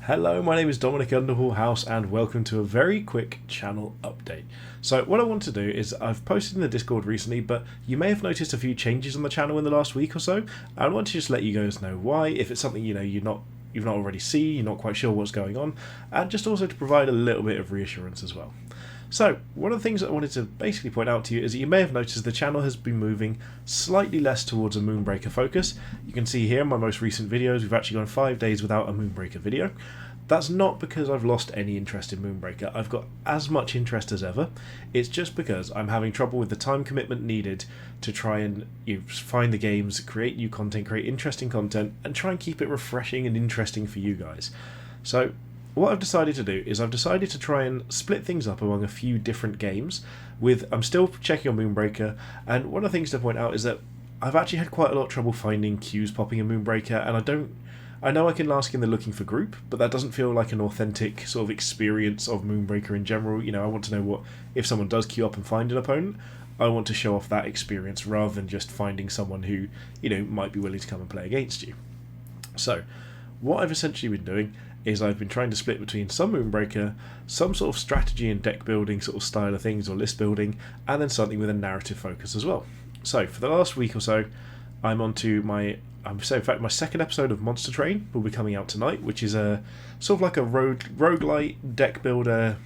Hello, my name is Dominic Underhall and welcome to a very quick channel update. So what I want to do is, I've posted in the Discord recently, but you may have noticed a few changes on the channel in the last week or so. I want to just let you guys know why, if it's something you've not already seen, you're not quite sure what's going on, and just also to provide a little bit of reassurance as well. So, one of the things that I wanted to basically point out to you is that you may have noticed the channel has been moving slightly less towards a Moonbreaker focus. You can see here in my most recent videos, we've actually gone 5 days without a Moonbreaker video. That's not because I've lost any interest in Moonbreaker. I've got as much interest as ever. It's just because I'm having trouble with the time commitment needed to try and find the games, create new content, create interesting content, and try and keep it refreshing and interesting for you guys. So, what I've decided to do is I've decided to try and split things up among a few different games. I'm still checking on Moonbreaker, and one of the things to point out is that I've actually had quite a lot of trouble finding queues popping in Moonbreaker, and I know I can ask in the looking for group, but that doesn't feel like an authentic sort of experience of Moonbreaker in general. I want to know what, if someone does queue up and find an opponent, I want to show off that experience rather than just finding someone who, might be willing to come and play against you. So, what I've essentially been doing is I've been trying to split between some Moonbreaker, some sort of strategy and deck building sort of style of things, or list building, and then something with a narrative focus as well. So for the last week or so, I'm on to my second episode of Monster Train will be coming out tonight, which is a sort of like a roguelite deck builder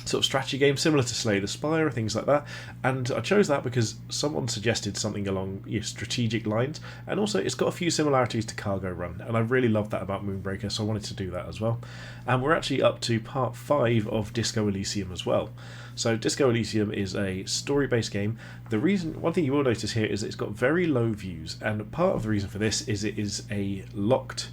sort of strategy game similar to Slay the Spire, things like that. And I chose that because someone suggested something along strategic lines, and also it's got a few similarities to Cargo Run, and I really love that about Moonbreaker, so I wanted to do that as well. And we're actually up to part 5 of Disco Elysium as well. So Disco Elysium is a story-based game. One thing you will notice here is that it's got very low views, and part of the reason for this is it is a locked.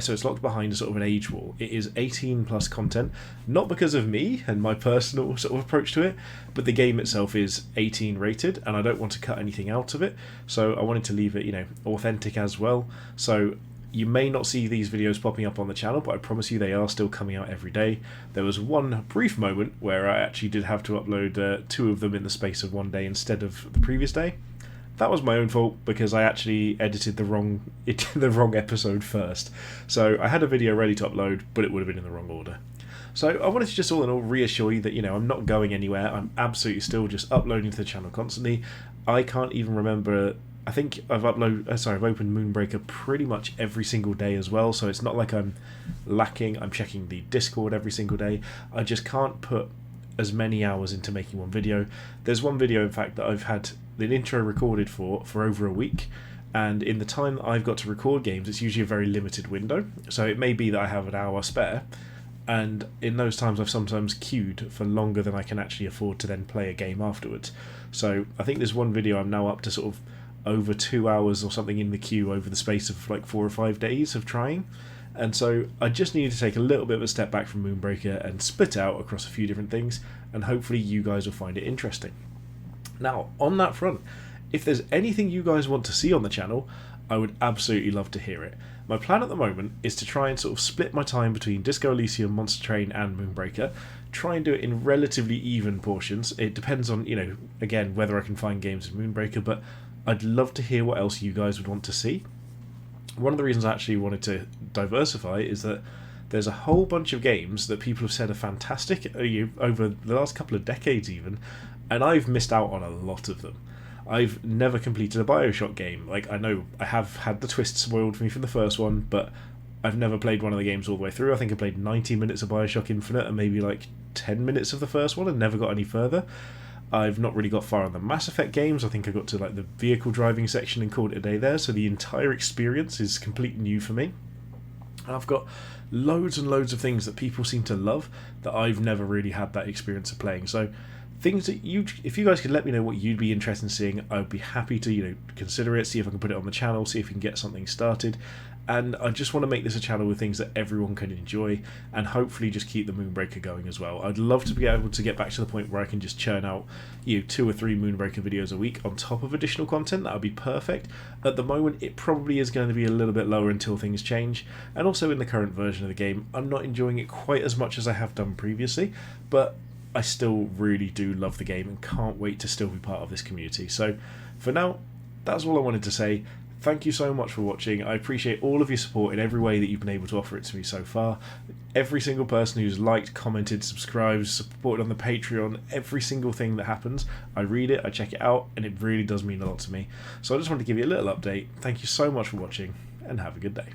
So it's locked behind a sort of an age wall. It is 18 plus content, not because of me and my personal sort of approach to it, but the game itself is 18 rated, and I don't want to cut anything out of it, so I wanted to leave it, authentic as well. So you may not see these videos popping up on the channel, but I promise you they are still coming out every day. There was one brief moment where I actually did have to upload 2 of them in the space of 1 day instead of the previous day. That was my own fault because I actually edited the wrong episode first. So I had a video ready to upload, but it would have been in the wrong order. So I wanted to just all in all reassure you that I'm not going anywhere. I'm absolutely still just uploading to the channel constantly. I can't even remember. I think I've opened Moonbreaker pretty much every single day as well. So it's not like I'm lacking. I'm checking the Discord every single day. I just can't put as many hours into making one video. There's one video, in fact, that I've had the intro recorded for over a week, and in the time that I've got to record games, it's usually a very limited window, so it may be that I have an hour spare, and in those times I've sometimes queued for longer than I can actually afford to then play a game afterwards. So I think there's one video I'm now up to sort of over 2 hours or something in the queue over the space of like 4 or 5 days of trying. And so I just needed to take a little bit of a step back from Moonbreaker and split out across a few different things, and hopefully you guys will find it interesting. Now, on that front, if there's anything you guys want to see on the channel, I would absolutely love to hear it. My plan at the moment is to try and sort of split my time between Disco Elysium, Monster Train and Moonbreaker, try and do it in relatively even portions. It depends on, again, whether I can find games in Moonbreaker, but I'd love to hear what else you guys would want to see. One of the reasons I actually wanted to diversify is that there's a whole bunch of games that people have said are fantastic over the last couple of decades even, and I've missed out on a lot of them. I've never completed a Bioshock game. Like, I know I have had the twist spoiled for me from the first one, but I've never played one of the games all the way through. I think I played 90 minutes of Bioshock Infinite and maybe like 10 minutes of the first one and never got any further. I've not really got far on the Mass Effect games. I think I got to like the vehicle driving section and called it a day there, so the entire experience is completely new for me. And I've got loads and loads of things that people seem to love that I've never really had that experience of playing. So things that if you guys could let me know what you'd be interested in seeing, I'd be happy to consider it, see if I can put it on the channel, see if we can get something started. And I just want to make this a channel with things that everyone can enjoy, and hopefully just keep the Moonbreaker going as well. I'd love to be able to get back to the point where I can just churn out 2 or 3 Moonbreaker videos a week on top of additional content. That would be perfect. At the moment, it probably is going to be a little bit lower until things change, and also in the current version of the game, I'm not enjoying it quite as much as I have done previously, but I still really do love the game and can't wait to still be part of this community. So for now, that's all I wanted to say. thank you so much for watching. I appreciate all of your support in every way that you've been able to offer it to me so far. Every single person who's liked, commented, subscribed, supported on the Patreon, every single thing that happens, I read it, I check it out, and it really does mean a lot to me. So I just wanted to give you a little update. Thank you so much for watching, and have a good day.